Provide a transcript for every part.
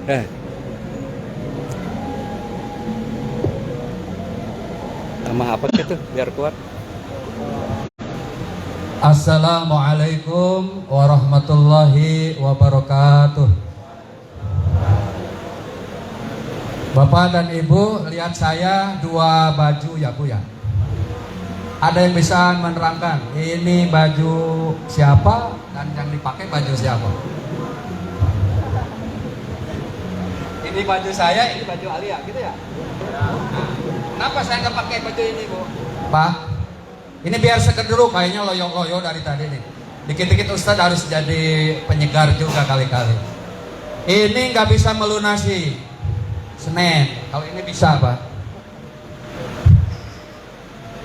Eh, sama apa gitu biar kuat. Assalamualaikum warahmatullahi wabarakatuh. Bapak dan Ibu, lihat saya dua baju ya Bu ya. Ada yang bisa menerangkan ini baju siapa dan yang dipakai baju siapa? Ini baju saya, ini baju Alia, gitu ya? Nah, kenapa saya nggak pakai baju ini Bu? Pak, ini biar seger dulu, kayaknya loyo-loyo dari tadi nih. Dikit-dikit Ustadz harus jadi penyegar juga kali-kali. Ini nggak bisa melunasi Senin, kalau ini bisa Pak.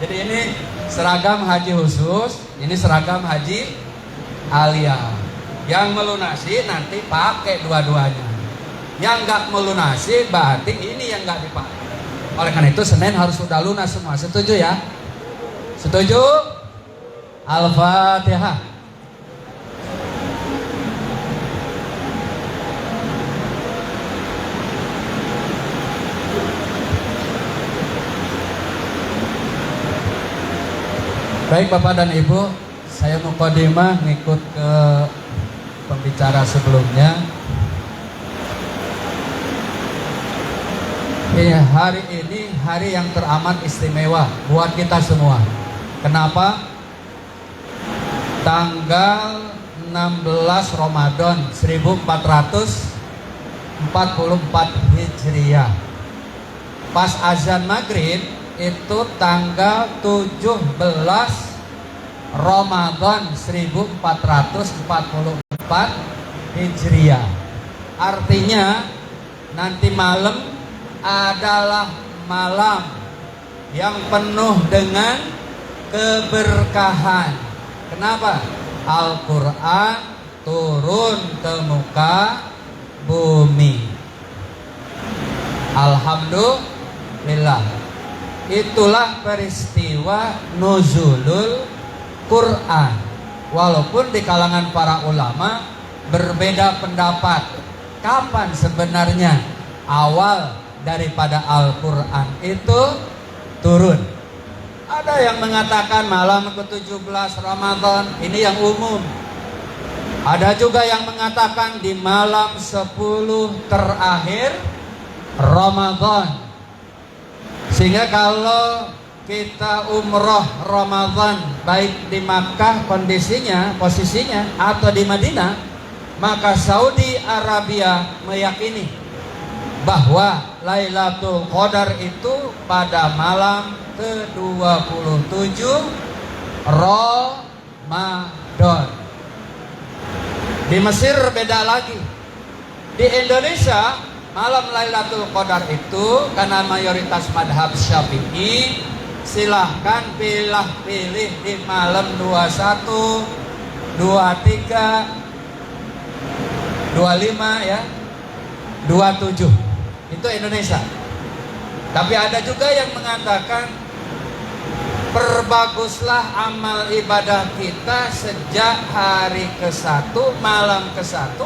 Jadi ini seragam haji khusus, ini seragam haji Alia. Yang melunasi nanti pakai dua-duanya. Yang nggak melunasi berarti ini yang nggak dipakai. Oleh karena itu Senin harus sudah lunas semua. Setuju ya? Setuju? Al-Fatihah. Baik Bapak dan Ibu, saya mukadimah ngikut ke pembicara sebelumnya. Hari ini hari yang teramat istimewa buat kita semua. Kenapa? Tanggal 16 Ramadan 1444 Hijriah. Pas azan maghrib itu tanggal 17 Ramadan 1444 Hijriah. Artinya nanti malam adalah malam yang penuh dengan keberkahan. Kenapa? Al-Quran turun ke muka bumi. Alhamdulillah. Itulah peristiwa nuzulul Quran. Walaupun di kalangan para ulama berbeda pendapat kapan sebenarnya awal daripada Al-Quran itu turun. Ada yang mengatakan malam ke-17 Ramadan, ini yang umum. Ada juga yang mengatakan di malam 10 terakhir Ramadan. Sehingga kalau kita umroh Ramadan baik di Makkah posisinya atau di Madinah, maka Saudi Arabia meyakini bahwa Lailatul Qadar itu pada malam ke-27 Ramadan. Di Mesir beda lagi. Di Indonesia malam Lailatul Qadar itu karena mayoritas madhab Syafi'i, silahkan pilih di malam 21, 23, 25 ya, 27. Itu Indonesia. Tapi ada juga yang mengatakan perbaguslah amal ibadah kita sejak hari ke-1, malam ke-1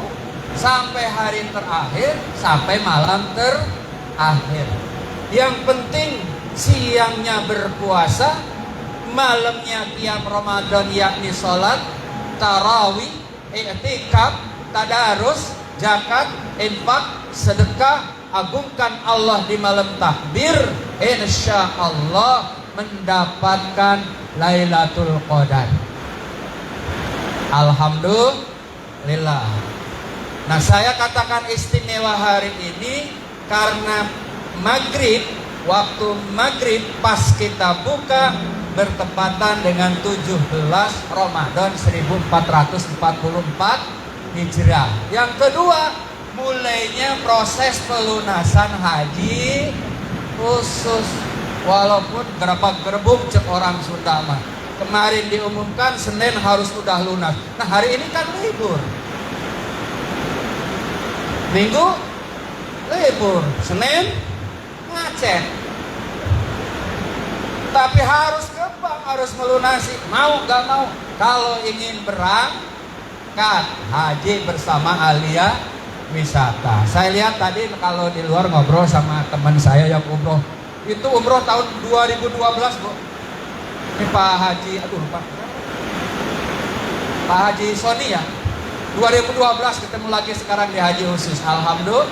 sampai hari terakhir, sampai malam terakhir. Yang penting siangnya berpuasa, malamnya qiyam Ramadan, yakni sholat tarawih, i'tikaf, tadarus, zakat, infak, sedekah, agungkan Allah di malam takbir, insya Allah mendapatkan Lailatul Qadar. Alhamdulillah. Nah, saya katakan istimewa hari ini karena maghrib, waktu maghrib pas kita buka bertepatan dengan 17 Ramadan 1444 Hijriah. Yang kedua, mulainya proses pelunasan haji khusus. Walaupun gerebek-gerebuk cek orang Sunda mah. Kemarin diumumkan Senin harus udah lunas. Nah, hari ini kan libur. Minggu libur, Senin ngacet. Tapi harus ke bank, harus melunasi. Mau gak mau. Kalau ingin berangkat haji bersama Alia wisata. Saya lihat tadi kalau di luar ngobrol sama teman saya yang umroh, itu umroh tahun 2012 Bu. Ini Pak Haji, aduh lupa, Pak Haji Sony ya, 2012 ketemu lagi sekarang di haji khusus. Alhamdulillah,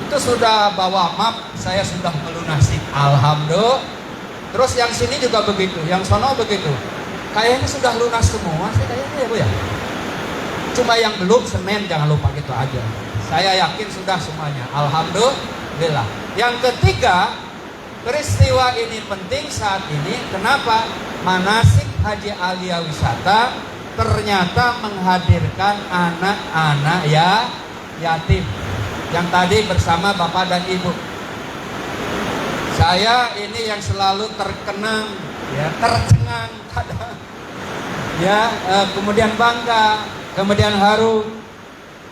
itu sudah bawa map, saya sudah melunasi. Alhamdulillah. Terus yang sini juga begitu, yang sono begitu. Kayaknya sudah lunas semua sih kayaknya ya Bu ya. Cuma yang belum Senin, jangan lupa gitu aja. Saya yakin sudah semuanya. Alhamdulillah. Yang ketiga, peristiwa ini penting saat ini. Kenapa? Manasik Haji Aliyah Wisata ternyata menghadirkan anak-anak ya yatim yang tadi bersama bapak dan ibu. Saya ini yang selalu terkenang, ya, tercengang, ya, kemudian bangga, kemudian haru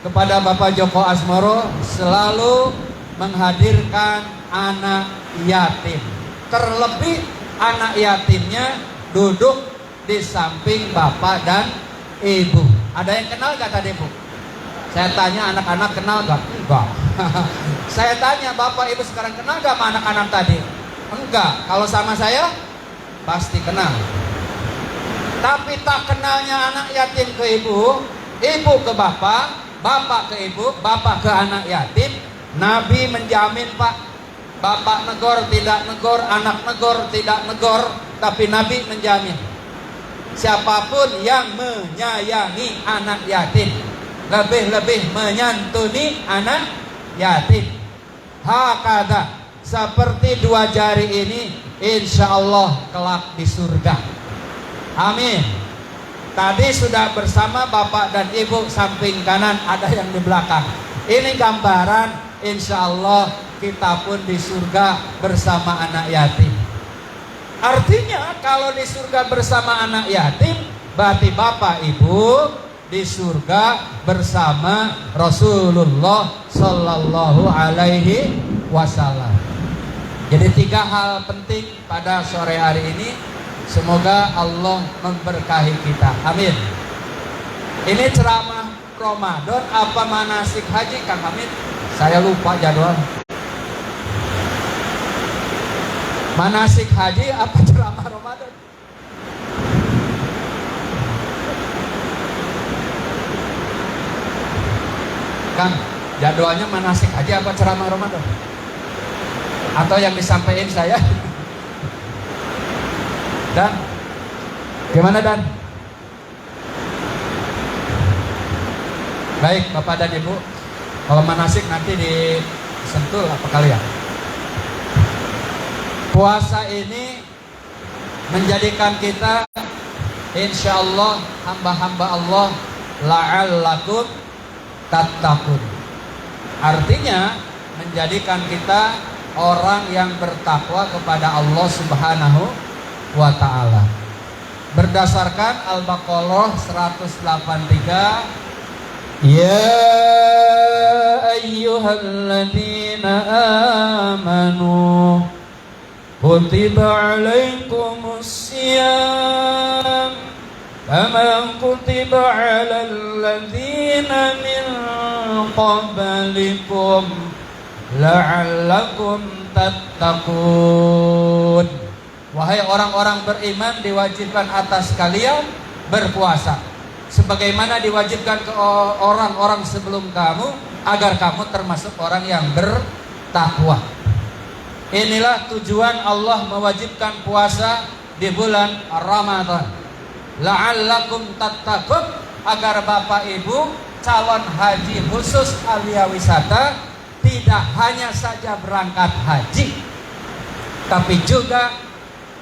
kepada Bapak Joko Asmoro selalu menghadirkan anak yatim. Terlebih anak yatimnya duduk di samping bapak dan ibu. Ada yang kenal gak tadi Bu? Saya tanya anak-anak kenal gak? Enggak. Saya tanya bapak ibu sekarang kenal gak sama anak-anak tadi? Enggak. Kalau sama saya pasti kenal. Tapi tak kenalnya anak yatim ke ibu, ibu ke bapak, bapak ke ibu, bapak ke anak yatim. Nabi menjamin Pak, bapak negor tidak negor, anak negor tidak negor, tapi Nabi menjamin siapapun yang menyayangi anak yatim, lebih-lebih menyantuni anak yatim, hakada, seperti dua jari ini, insya Allah kelak di surga. Amin. Tadi sudah bersama bapak dan ibu, samping kanan ada yang di belakang. Ini gambaran, insya Allah kita pun di surga bersama anak yatim. Artinya kalau di surga bersama anak yatim, berarti bapak ibu di surga bersama Rasulullah Sallallahu Alaihi Wasallam. Jadi 3 hal penting pada sore hari ini. Semoga Allah memberkahi kita. Amin. Ini ceramah Ramadan apa manasik haji Kang Hamid? Saya lupa jadwal. Manasik haji apa ceramah Ramadan? Kang, jadwalnya manasik haji apa ceramah Ramadan? Atau yang disampaikan saya? Dan gimana Dan? Baik Bapak dan Ibu, kalau manasik nanti disentul apa kalian? Puasa ini menjadikan kita insya Allah hamba-hamba Allah la'allakum tattaqun. Artinya menjadikan kita orang yang bertakwa kepada Allah Subhanahu wa ta'ala. Berdasarkan Al-Baqarah 183, ya ayyuhalladzina amanu kutiba alaikumus siyam kama kutiba alal ladzina min qablikum la'allakum tattaqun. Wahai orang-orang beriman, diwajibkan atas kalian berpuasa sebagaimana diwajibkan ke orang-orang sebelum kamu, agar kamu termasuk orang yang bertakwa. Inilah tujuan Allah mewajibkan puasa di bulan Ramadan. La'allakum tattaqun, agar Bapak Ibu calon haji khusus Aliyah Wisata tidak hanya saja berangkat haji, tapi juga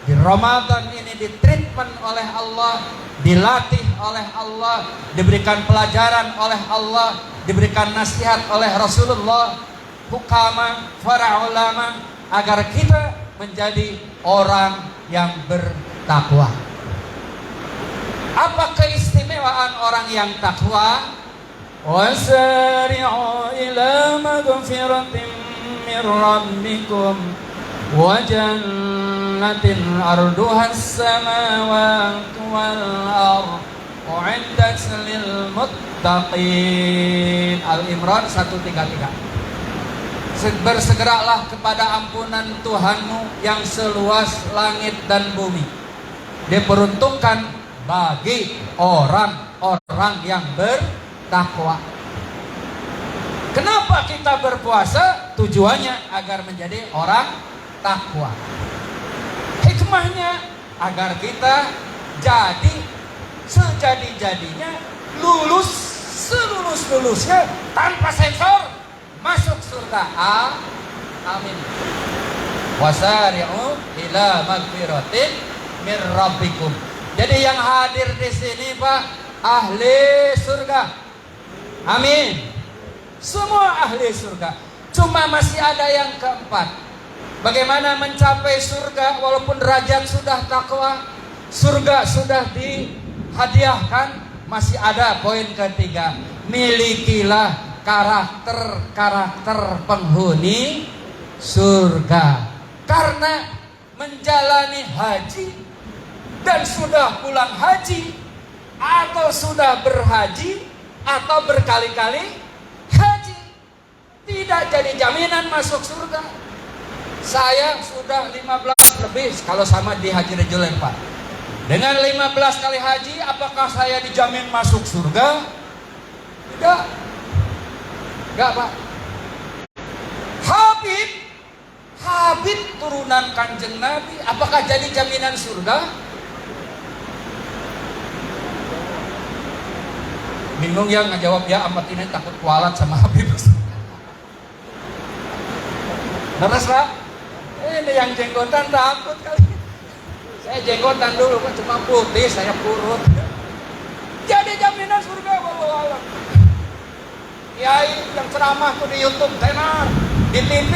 di Ramadan ini ditreatment oleh Allah, dilatih oleh Allah, diberikan pelajaran oleh Allah, diberikan nasihat oleh Rasulullah, hukama, para ulama, agar kita menjadi orang yang bertakwa. Apa keistimewaan orang yang takwa? Wasari'u ila maghfiratin min rabbikum wa jannatin arduhas samawati wal ardh u'iddat lil muttaqin. Al-Imran 133. Bersegeralah kepada ampunan Tuhanmu yang seluas langit dan bumi. Diperuntukkan bagi orang-orang yang bertakwa. Kenapa kita berpuasa? Tujuannya agar menjadi orang takwa. Hikmahnya agar kita jadi sejadi-jadinya, lulus selulus-lulusnya tanpa sensor, masuk surga. Amin. Wasari'u ila magfiratin mir rabbikum. Jadi yang hadir di sini Pak, ahli surga. Amin. Semua ahli surga. Cuma masih ada yang keempat. Bagaimana mencapai surga walaupun derajat sudah takwa, surga sudah dihadiahkan, masih ada poin ketiga. Milikilah karakter-karakter penghuni surga. Karena menjalani haji dan sudah pulang haji, atau sudah berhaji, atau berkali-kali haji, tidak jadi jaminan masuk surga. Saya sudah 15 lebih kalau sama di Haji Rejulen Pak. Dengan 15 kali haji, apakah saya dijamin masuk surga? Tidak. Enggak Pak. Habib turunan Kanjeng Nabi, apakah jadi jaminan surga? Bingung ya ngejawab ya, amat ini takut kualat sama Habib. Terus Pak, ini yang jenggotan takut kali. Saya jenggotan dulu, cuma putih, saya kurut. Jadi jaminan surga wallahu alam. Kiai yang ceramah tuh di YouTube tenar, di TV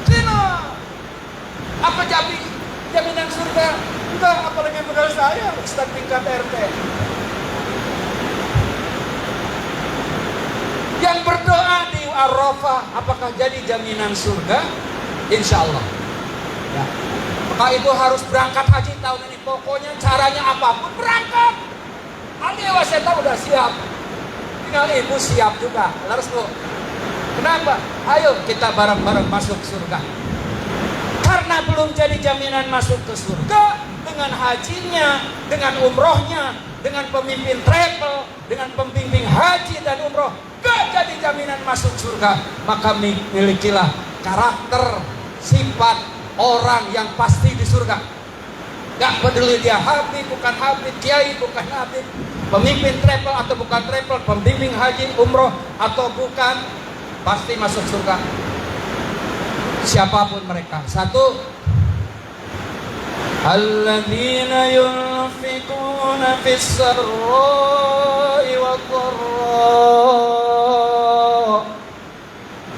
tenar. Apa jaminan surga? Enggak, apalagi modal saya Ustaz tingkat RT. Yang berdoa di Arafah, apakah jadi jaminan surga? Insya Allah. Ya. Maka ibu harus berangkat haji tahun ini. Pokoknya caranya apapun berangkat. Aldi Waseta udah siap. Tinggal ibu siap juga. Harus Bu. Kenapa? Ayo kita bareng-bareng masuk surga. Karena belum jadi jaminan masuk ke surga, dengan hajinya, dengan umrohnya, dengan pemimpin travel, dengan pembimbing haji dan umroh, gak jadi jaminan masuk surga. Maka milikilah karakter, sifat orang yang pasti di surga. Gak peduli dia habib, bukan habib, kiai, bukan habib, pemimpin travel atau bukan travel, pembimbing haji, umroh atau bukan, pasti masuk surga. Siapapun mereka. Satu, alladzina yunfikuna fis sarra'i wad dharra.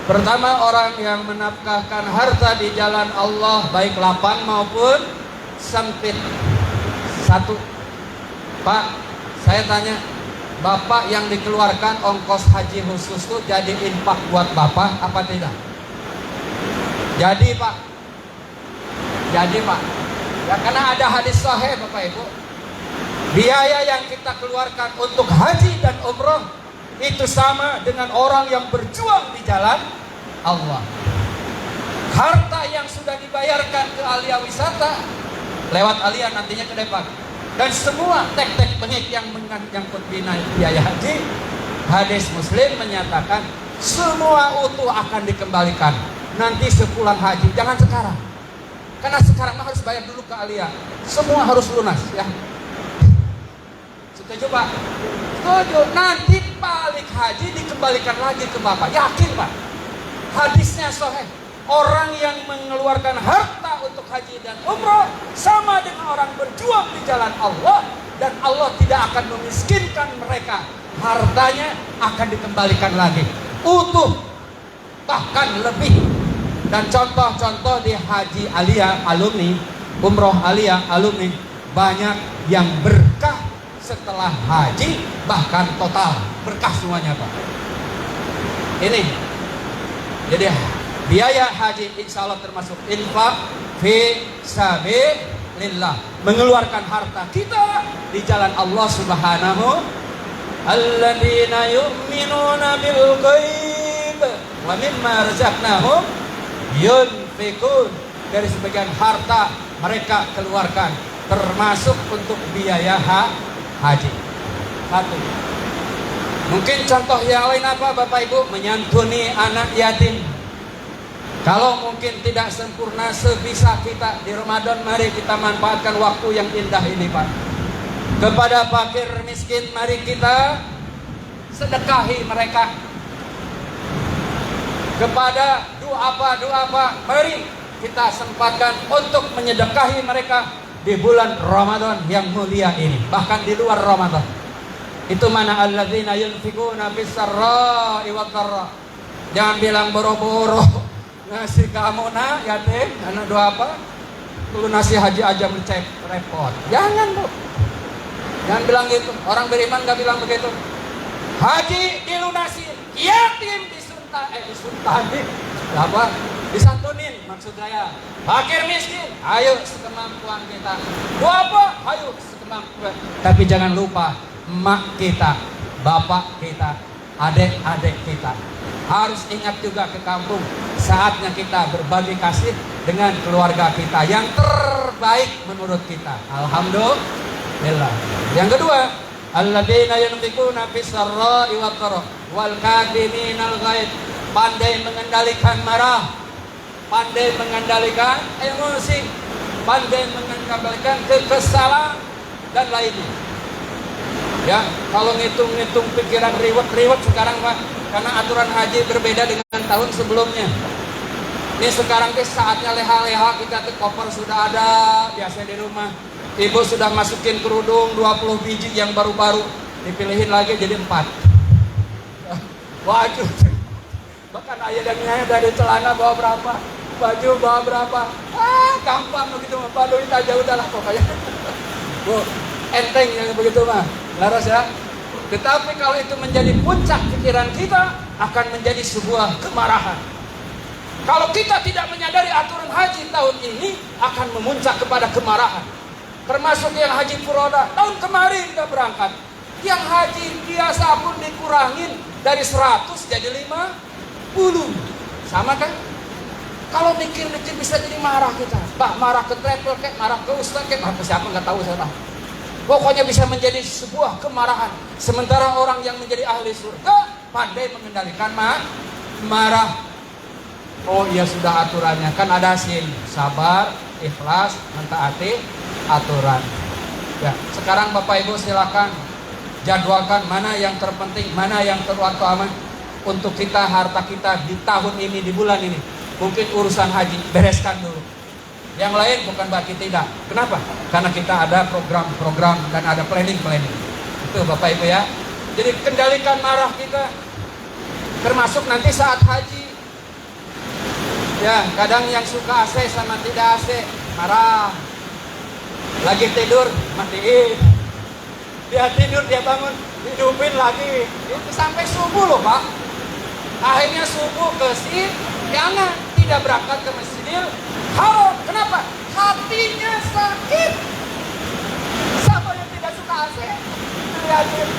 Pertama, orang yang menafkahkan harta di jalan Allah, baik lapang maupun sempit. Satu, Pak, saya tanya, Bapak yang dikeluarkan ongkos haji khusus itu jadi infak buat Bapak apa tidak? Jadi Pak. Jadi Pak. Ya, karena ada hadis sahih Bapak Ibu. Biaya yang kita keluarkan untuk haji dan umroh itu sama dengan orang yang berjuang di jalan Allah. Harta yang sudah dibayarkan ke Alia Wisata lewat Alia nantinya ke Depak. Dan semua tek-tek bengek yang menyangkut biaya haji, hadis Muslim menyatakan semua utuh akan dikembalikan nanti sepulang haji. Jangan sekarang, karena sekarang harus bayar dulu ke Alia. Semua harus lunas ya. Setuju Pak? Setuju. Nanti balik haji dikembalikan lagi ke Bapak. Yakin Pak? Hadisnya sahih. Orang yang mengeluarkan harta untuk haji dan umroh sama dengan orang berjuang di jalan Allah, dan Allah tidak akan memiskinkan mereka. Hartanya akan dikembalikan lagi utuh, bahkan lebih. Dan contoh-contoh di haji Alia alumni, umroh Alia alumni, banyak yang berkah setelah haji, bahkan total berkah semuanya Pak. Ini jadi biaya haji insya Allah termasuk infak fi sabilillah, mengeluarkan harta kita di jalan Allah Subhanahu alladzina yu'minuna bil ghaib wa mimma razaqnahum yunfiqun. Dari sebagian harta mereka keluarkan termasuk untuk biaya haji. Satu. Mungkin contoh yang lain apa Bapak Ibu? Menyantuni anak yatim. Kalau mungkin tidak sempurna sebisa kita di Ramadan, mari kita manfaatkan waktu yang indah ini Pak. Kepada fakir miskin mari kita sedekahi mereka. Kepada doa apa mari kita sempatkan untuk menyedekahi mereka di bulan Ramadan yang mulia ini, bahkan di luar Ramadan. Itu mana alladzina yunfikuna fis-sarra'i wad-dharra. Jangan bilang boro-boro ngasih kamu nak yatim, anak doa apa? Lu nasi haji aja mencek repot. Jangan Bu. Jangan bilang gitu. Orang beriman gak bilang begitu. Haji dilunasi, yatim disuntahin. Apa? Disantunin maksud saya. Fakir miskin, ayo sekemampuan kita. Doa apa? Ayo sekemampuan. Tapi jangan lupa emak kita, bapak kita, adik-adik kita. Harus ingat juga ke kampung. Saatnya kita berbagi kasih dengan keluarga kita yang terbaik menurut kita. Alhamdulillah. Yang kedua, alladzina yunfikuna fis-sarra'i wad-dharra wal kadhiminal ghaid. Pandai mengendalikan marah, pandai mengendalikan emosi, pandai mengendalikan kekesalan dan lainnya. Ya, kalau ngitung-ngitung pikiran riwet sekarang Pak, karena aturan haji berbeda dengan tahun sebelumnya. Ini sekarang saatnya leha-leha, kita ke koper sudah ada, biasa di rumah. Ibu sudah masukin kerudung 20 biji yang baru-baru, dipilihin lagi jadi 4. Baju, bahkan ayah dan nyaya dari celana bawa berapa, baju bawa berapa, gampang begitu mah, Pak duit aja udahlah pokoknya. Bu, enteng yang begitu mah, laras ya. Tetapi kalau itu menjadi puncak pikiran kita, akan menjadi sebuah kemarahan. Kalau kita tidak menyadari aturan haji tahun ini, akan memuncak kepada kemarahan. Termasuk yang haji furoda, tahun kemarin kita berangkat. Yang haji biasa pun dikurangin dari 100 jadi 50. Sama kan? Kalau mikir-mikir bisa jadi marah kita. Pak marah ke travel kayak, marah ke ustaz kayak, marah ke siapa nggak tahu saya tahu. Pokoknya bisa menjadi sebuah kemarahan. Sementara orang yang menjadi ahli surga pandai mengendalikan marah. Oh iya sudah aturannya, kan ada sin, sabar, ikhlas, mentaati aturan. Ya, sekarang Bapak Ibu silakan jadwalkan mana yang terpenting, mana yang terutama untuk kita, harta kita di tahun ini, di bulan ini. Mungkin urusan haji bereskan dulu. Yang lain bukan berarti tidak. Kenapa? Karena kita ada program-program dan ada planning. Itu Bapak Ibu ya. Jadi kendalikan marah kita. Termasuk nanti saat haji. Ya, kadang yang suka AC sama tidak AC marah. Lagi tidur matiin. Dia tidur, dia bangun, hidupin lagi. Itu sampai subuh loh Pak. Akhirnya subuh ke jangan tidak berangkat ke Masjidil Haram. Kenapa? Hatinya sakit. Siapa yang tidak suka AC? Lihatin.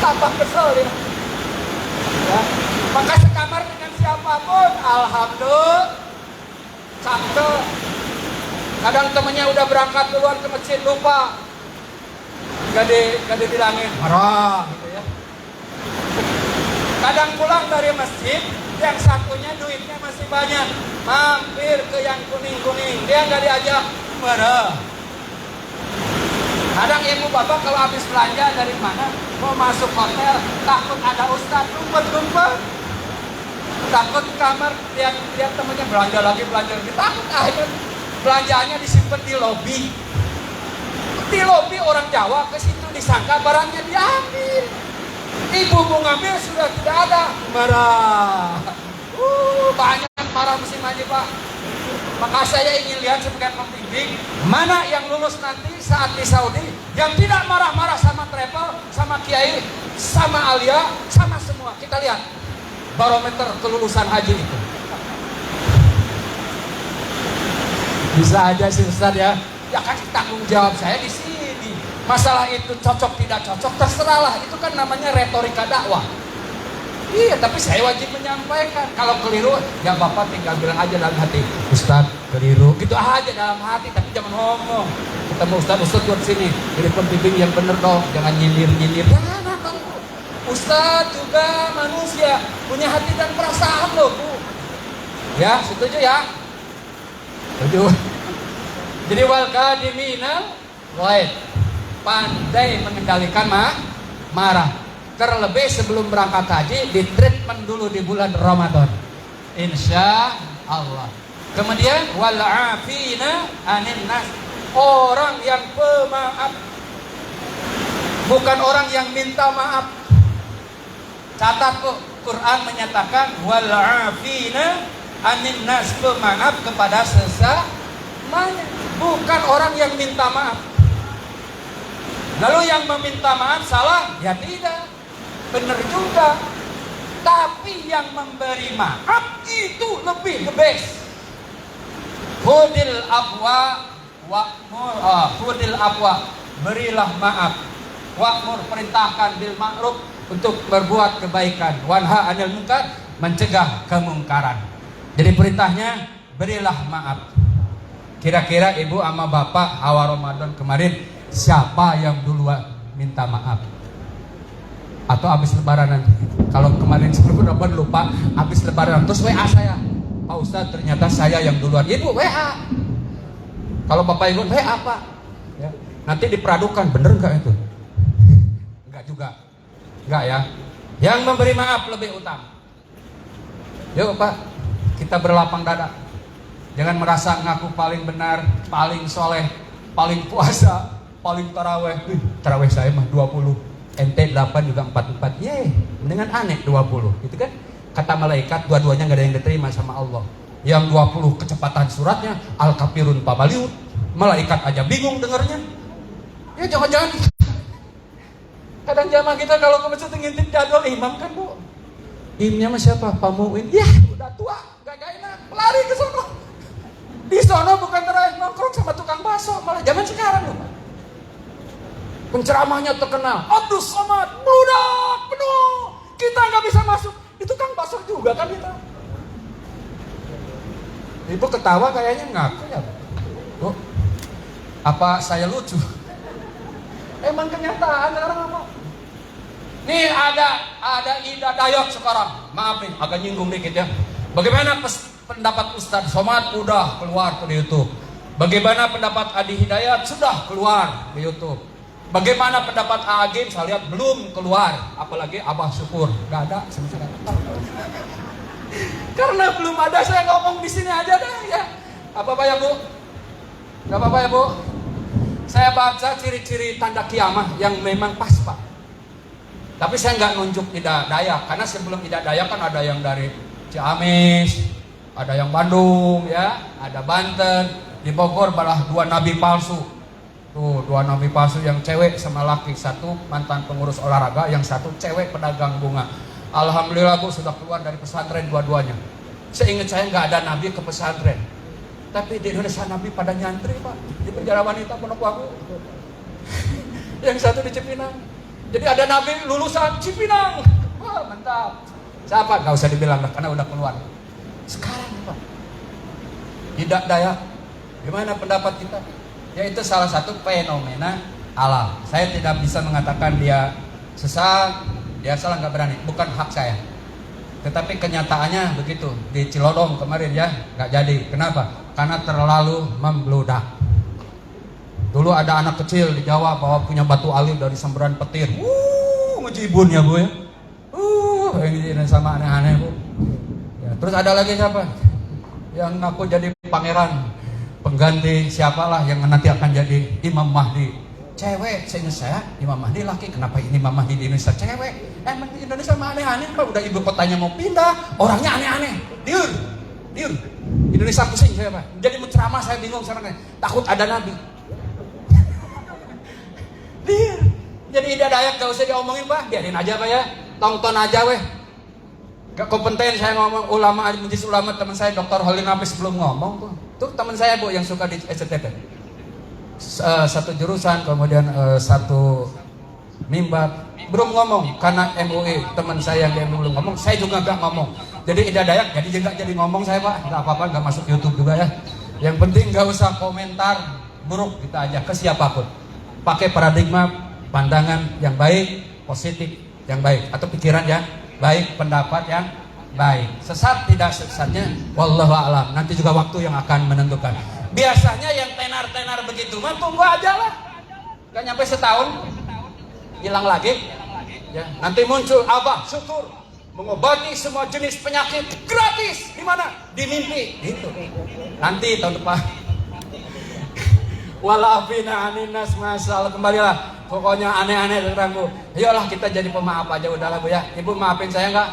Tambah kesel dia. Ya. Maka sekamar dengan siapapun, alhamdulillah, cakep. Kadang temennya udah berangkat keluar ke masjid lupa, gak dibilangin marah gitu ya. Kadang pulang dari masjid, yang satunya duitnya masih banyak, mampir ke yang kuning-kuning, dia gak diajak, marah. Kadang ibu bapak kalau habis belanja dari mana, mau masuk hotel, takut ada ustaz, ngumpet-ngumpet. Takut kamar, lihat temennya belanja lagi, takut akhirnya belanjaannya disimpan di lobi. Di lobi orang Jawa ke situ disangka barangnya diambil. Ibu mau ngambil sudah tidak ada, marah. Banyak marah musim haji Pak. Maka saya ingin lihat sebagai pembimbing, mana yang lulus nanti saat di Saudi yang tidak marah-marah sama travel, sama kiai, sama alia, sama semua. Kita lihat barometer kelulusan haji itu. Bisa aja sih Ustaz ya. Ya kan tanggung jawab saya di sini. Masalah itu cocok tidak cocok terserahlah, itu kan namanya retorika dakwah. Iya, tapi saya wajib menyampaikan. Kalau keliru, ya Bapak tinggal bilang aja dalam hati, Ustadz keliru, gitu aja dalam hati, tapi jangan ngomong. Ketemu Ustadz buat sini, jadi pembimbing yang bener dong, jangan nyindir. Jangan dong, Bu. Ustadz juga manusia, punya hati dan perasaan loh, Bu. Ya, setuju ya? Setuju. Jadi wal kadimina ghaid, pandai mengendalikan marah. Terlebih sebelum berangkat haji, di treatment dulu di bulan Ramadan, insya Allah. Kemudian wal afina anin nas, orang yang pemaaf, bukan orang yang minta maaf. Catat kok, Quran menyatakan wal afina anin nas, pemaaf kepada sesamanya, bukan orang yang minta maaf. Lalu yang meminta maaf salah? Ya tidak, benar juga. Tapi yang memberi maaf itu lebih the best. Khudil afwa wa'mur, khudil afwa, berilah maaf. Wa'mur, perintahkan bil ma'ruf, untuk berbuat kebaikan. Wanha 'anil munkar, mencegah kemungkaran. Jadi perintahnya berilah maaf. Kira-kira ibu sama bapak awal Ramadan kemarin, siapa yang duluan minta maaf? Atau habis lebaran nanti? Kalau kemarin sebelum Ramadan lupa, habis lebaran terus WA saya, Pak Ustadz ternyata saya yang duluan. Ibu WA. Kalau bapak ibu WA Pak, ya. Nanti diperadukan, bener nggak itu? Enggak juga, enggak ya. Yang memberi maaf lebih utama. Yuk Pak, kita berlapang dada. Jangan merasa ngaku paling benar, paling soleh, paling puasa, paling taraweh. Taraweh saya mah 20. Ente 8 juga 44. Dengan aneh 20. Gitu kan? Kata malaikat dua-duanya gak ada yang diterima sama Allah. Yang 20 kecepatan suratnya Al-Kafirun Pabaliut. Malaikat aja bingung dengarnya. Ya jangan-jangan kadang jamaah kita kalau ke masjid ngintip jadwal imam kan, Bu. Imamnya siapa? Pak Muin. Ya udah tua, gak enak, lari ke sono. Di sono bukan terakhir nongkrong sama tukang bakso, malah zaman sekarang loh. Penceramahnya terkenal, Abdus Somad, budak penuh, kita nggak bisa masuk. Itu kan bakso juga kan kita. Ibu ketawa kayaknya ngaku ya. Oh, apa saya lucu? Emang kenyataan orang ngomong. Nih ada Ida Dayot sekarang, maaf nih agak nyinggung dikit ya. Bagaimana pendapat Ustadz Somad? Udah keluar di YouTube. Bagaimana pendapat Adi Hidayat? Sudah keluar di YouTube. Bagaimana pendapat Agim? Saya lihat belum keluar. Apalagi Abah Syukur, nggak ada sama sekali. Karena belum ada, saya ngomong di sini aja dah ya. Apa ya Bu? Gak apa-apa ya Bu? Saya baca ciri-ciri tanda kiamah yang memang pas Pak. Tapi saya nggak nunjuk Ida Dayak, karena sebelum Ida Dayak kan ada yang dari Ciamis, ada yang Bandung ya, ada Banten, di Bogor malah 2 nabi palsu. Tuh 2 nabi palsu, yang cewek sama laki, satu mantan pengurus olahraga, yang satu cewek pedagang bunga. Alhamdulillah Bu, sudah keluar dari pesantren dua-duanya. Seingat saya nggak ada nabi ke pesantren, tapi di Indonesia nabi pada nyantri Pak, di penjara wanita Pondok Wagu. Yang satu di Cipinang. Jadi ada nabi lulusan Cipinang. Wah mantap. Siapa? Gak usah dibilang lah, karena udah keluar. Sekarang Pak, tidak daya. Gimana pendapat kita? Yaitu salah satu fenomena alam. Saya tidak bisa mengatakan dia sesat, dia salah, nggak berani. Bukan hak saya. Tetapi kenyataannya begitu. Di Cilodong kemarin ya, nggak jadi. Kenapa? Karena terlalu membludak. Dulu ada anak kecil di Jawa bawa punya batu alim dari semburan petir. Ngejibun ya Bu ya. Yang sama aneh-aneh Bu. Ya, terus ada lagi siapa? Yang ngaku jadi pangeran, pengganti siapalah yang nanti akan jadi Imam Mahdi. Cewek, seingat saya Imam Mahdi laki. Kenapa ini Imam Mahdi di Indonesia cewek? Emang di Indonesia mah aneh-aneh Pak. Udah ibu kotanya mau pindah, orangnya aneh-aneh. Diur. Indonesia pusing saya Pak. Jadi mau ceramah saya bingung sekarang. Takut ada nabi. Diur. Jadi Ida Dayak gak usah diomongin Pak, biarin aja Pak ya. Tonton aja weh. Gak kompeten saya ngomong. Ulama, majelis ulama teman saya Dr. Holin Nafis belum ngomong tuh. Tuh teman saya Bu yang suka di SCTV. satu jurusan, kemudian satu mimbar. Belum ngomong karena MUI teman saya yang belum ngomong, saya juga nggak ngomong. Jadi Ida Dayak jadi juga jadi ngomong saya Pak, nggak apa-apa, nggak masuk YouTube juga ya. Yang penting nggak usah komentar buruk kita aja ke siapapun. Pakai paradigma pandangan yang baik, positif yang baik, atau pikiran yang baik, pendapat yang baik. Sesat tidak sesatnya, wallahu a'lam. Nanti juga waktu yang akan menentukan. Biasanya yang tenar-tenar begitu mah tunggu aja lah, nggak nyampe setahun hilang lagi. Ya, nanti muncul Abah Syukur mengobati semua jenis penyakit gratis. Di mana? Di mimpi. Itu. Nanti tahun depan. Walafina aninas masalah, kembalilah. Pokoknya aneh-aneh tentang Bu. Ayolah kita jadi pemaaf aja udahlah Bu ya. Ibu maafin saya enggak?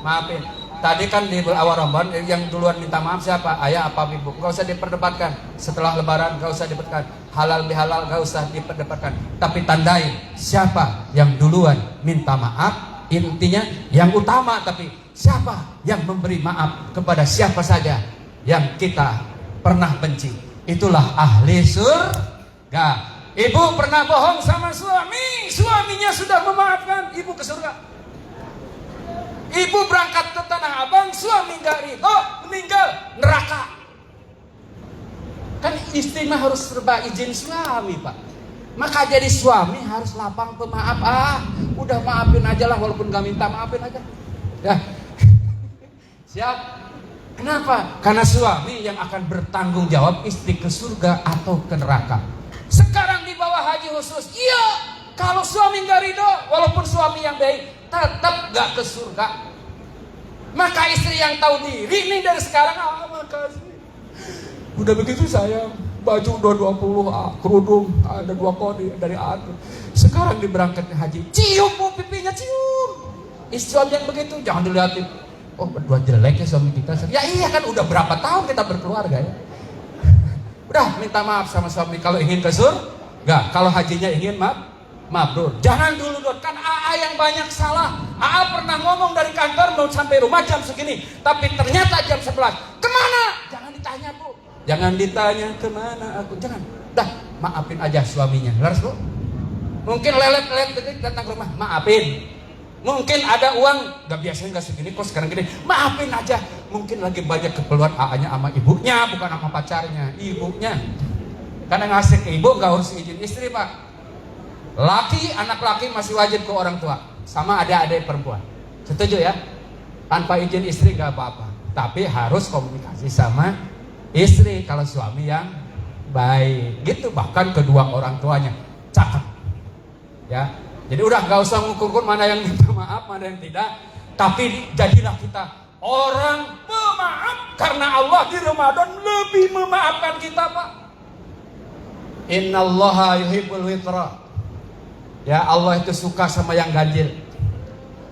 Maafin. Tadi kan di awal Ramadan yang duluan minta maaf siapa? Ayah apa ibu? Enggak usah diperdebatkan. Setelah lebaran enggak usah diperdebatkan. Halal bihalal enggak usah diperdebatkan. Tapi tandai siapa yang duluan minta maaf. Intinya yang utama, tapi siapa yang memberi maaf kepada siapa saja yang kita pernah benci. Itulah ahli surga. Ibu pernah bohong sama suami, suaminya sudah memaafkan, ibu ke surga. Ibu berangkat ke Tanah Abang, suami gak ridho, meninggal, neraka. Kan istri mah harus serba izin suami Pak. Maka jadi suami harus lapang pemaaf. Udah maafin aja lah, walaupun gak minta maafin aja ya. Siap. Kenapa? Karena suami yang akan bertanggung jawab istri ke surga atau ke neraka. Sekarang di bawah haji khusus. Iya, kalau suami gak ridho, walaupun suami yang baik, tetap gak ke surga. Maka istri yang tahu diri nih dari sekarang, makasih. Udah begitu sayang, baju udah 20, kerudung ada 2 kodi dari aku. Sekarang diberangkatkan haji, cium Bu pipinya, cium. Istri yang begitu jangan dilihatin. Oh berdua jelek ya suami kita. Ya iya kan udah berapa tahun kita berkeluarga ya. Udah minta maaf sama suami kalau ingin ke surga. Kalau hajinya ingin mabrur. Jangan dulu kan AA yang banyak salah. AA pernah ngomong dari kantor mau sampai rumah jam segini, tapi ternyata jam 11. Kemana? Jangan ditanya Bu. Jangan ditanya kemana aku. Jangan. Dah maafin aja suaminya. Laras Bu. Mungkin lelet datang ke rumah, maafin. Mungkin ada uang, gak biasanya gak segini kok sekarang gini, maafin aja. Mungkin lagi banyak keperluan AA-nya sama ibunya, bukan sama pacarnya, ibunya. Karena ngasih ke ibu gak harus izin istri Pak. Anak laki masih wajib ke orang tua, sama adik-adik perempuan. Setuju ya? Tanpa izin istri gak apa-apa. Tapi harus komunikasi sama istri kalau suami yang baik. Gitu, bahkan kedua orang tuanya cakep. Ya. Jadi udah gak usah ngukur mana yang minta maaf, mana yang tidak. Tapi jadilah kita orang pemaaf. Karena Allah di Ramadan lebih memaafkan kita Pak. Innallaha yuhibbul witra. Ya Allah itu suka sama yang ganjil.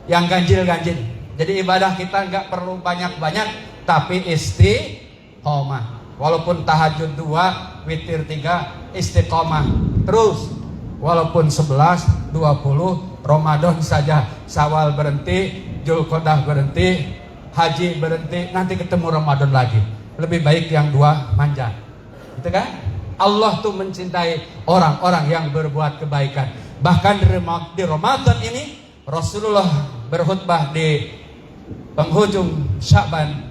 Yang ganjil-ganjil. Jadi ibadah kita gak perlu banyak-banyak, tapi istiqomah. Walaupun tahajud 2, witir 3, istiqomah terus. Walaupun 11, 20, Ramadan saja, Syawal berhenti, Dzulqa'dah berhenti, Haji berhenti, nanti ketemu Ramadan lagi. Lebih baik yang 2 manja. Gitu kan? Allah tuh mencintai orang-orang yang berbuat kebaikan. Bahkan di Ramadan ini Rasulullah berkhutbah di penghujung Sya'ban,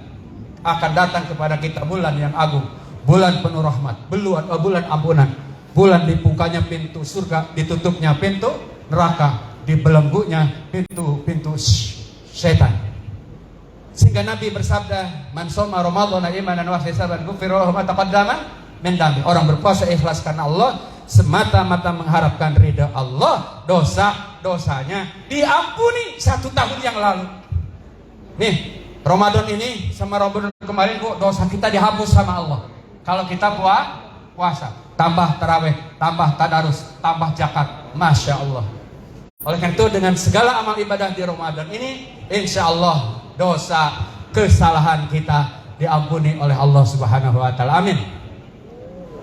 akan datang kepada kita bulan yang agung, bulan penuh rahmat, bulan ampunan. Bulan dibukanya pintu surga, ditutupnya pintu neraka, dibelenggunya pintu setan. Sehingga Nabi bersabda, "Man shoma Ramadhana imanan wa ihtisaban ghufira lahu ma taqaddama min dhanbi." Orang berpuasa ikhlas karena Allah, semata-mata mengharapkan ridha Allah, dosa-dosanya diampuni 1 tahun yang lalu. Nih, Ramadan ini sama Ramadan kemarin Bu, dosa kita dihapus sama Allah. Kalau kita puasa, tambah taraweh, tambah tadarus, tambah zakat, masya Allah. Oleh karena itu dengan segala amal ibadah di Ramadan ini, insya Allah dosa kesalahan kita diampuni oleh Allah Subhanahu Wa Taala. Amin.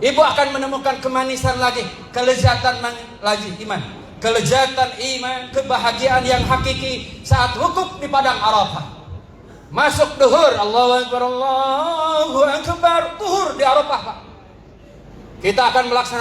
Ibu akan menemukan kemanisan lagi, kelezatan lagi iman, kelezatan iman, kebahagiaan yang hakiki saat wukuf di padang Arafah. Masuk duhur, Allahu Akbar, Allahu Akbar, duhur di Arafah Pak. Kita akan melaksanakan